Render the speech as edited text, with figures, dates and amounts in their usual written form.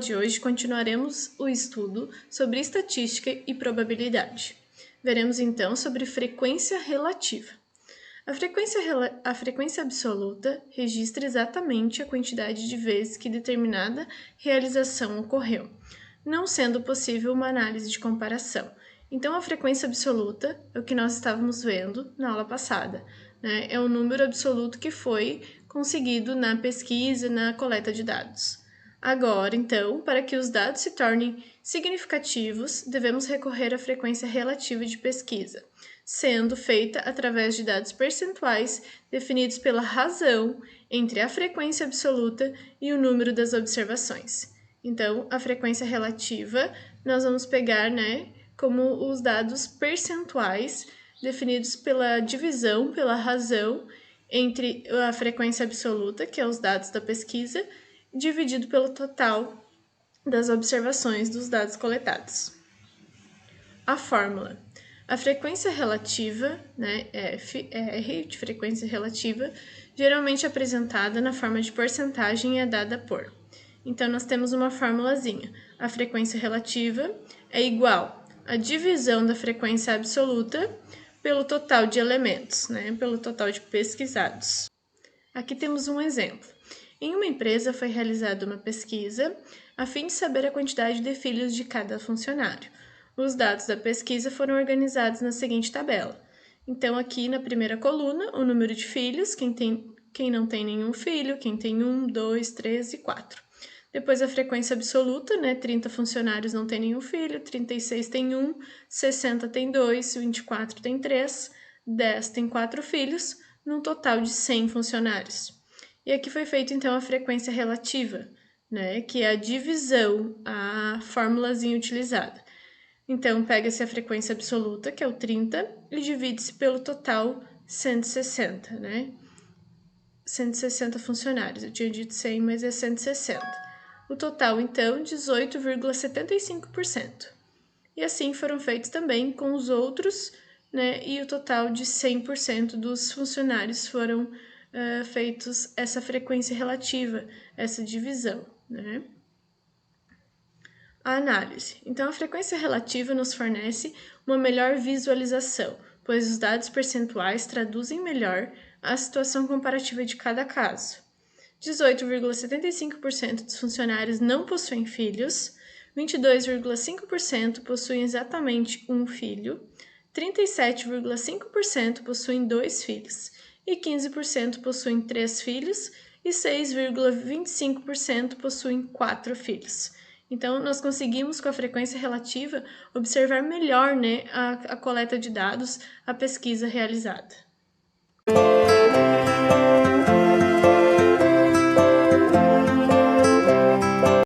de hoje continuaremos o estudo sobre estatística e probabilidade. Veremos então sobre frequência relativa. A frequência absoluta registra exatamente a quantidade de vezes que determinada realização ocorreu, não sendo possível uma análise de comparação. Então, a frequência absoluta é o que nós estávamos vendo na aula passada, né? É o número absoluto que foi conseguido na pesquisa, na coleta de dados. Agora, então, para que os dados se tornem significativos, devemos recorrer à frequência relativa de pesquisa, sendo feita através de dados percentuais definidos pela razão entre a frequência absoluta e o número das observações. Então, a frequência relativa, nós vamos pegar, como os dados percentuais definidos pela divisão, pela razão entre a frequência absoluta, que é os dados da pesquisa, dividido pelo total das observações dos dados coletados. A fórmula. A frequência relativa, F, R, de frequência relativa, geralmente apresentada na forma de porcentagem é dada por. Então, nós temos uma formulazinha. A frequência relativa é igual à divisão da frequência absoluta pelo total de elementos, pelo total de pesquisados. Aqui temos um exemplo. Em uma empresa foi realizada uma pesquisa a fim de saber a quantidade de filhos de cada funcionário. Os dados da pesquisa foram organizados na seguinte tabela. Então, aqui na primeira coluna, o número de filhos, quem não tem nenhum filho, quem tem 1, 2, 3 e 4. Depois a frequência absoluta, 30 funcionários não tem nenhum filho, 36 tem 1, 60 tem 2, 24 tem 3, 10 tem 4 filhos, num total de 100 funcionários. E aqui foi feita, então, a frequência relativa, que é a divisão, a formulazinha utilizada. Então, pega-se a frequência absoluta, que é o 30, e divide-se pelo total 160, 160 funcionários. Eu tinha dito 100, mas é 160. O total, então, 18,75%. E assim foram feitos também com os outros, e o total de 100% dos funcionários foram feitos essa frequência relativa, essa divisão, A análise. Então, a frequência relativa nos fornece uma melhor visualização, pois os dados percentuais traduzem melhor a situação comparativa de cada caso. 18,75% dos funcionários não possuem filhos, 22,5% possuem exatamente um filho, 37,5% possuem 2 filhos e 15% possuem 3 filhos e 6,25% possuem 4 filhos. Então, nós conseguimos, com a frequência relativa, observar melhor a coleta de dados, a pesquisa realizada.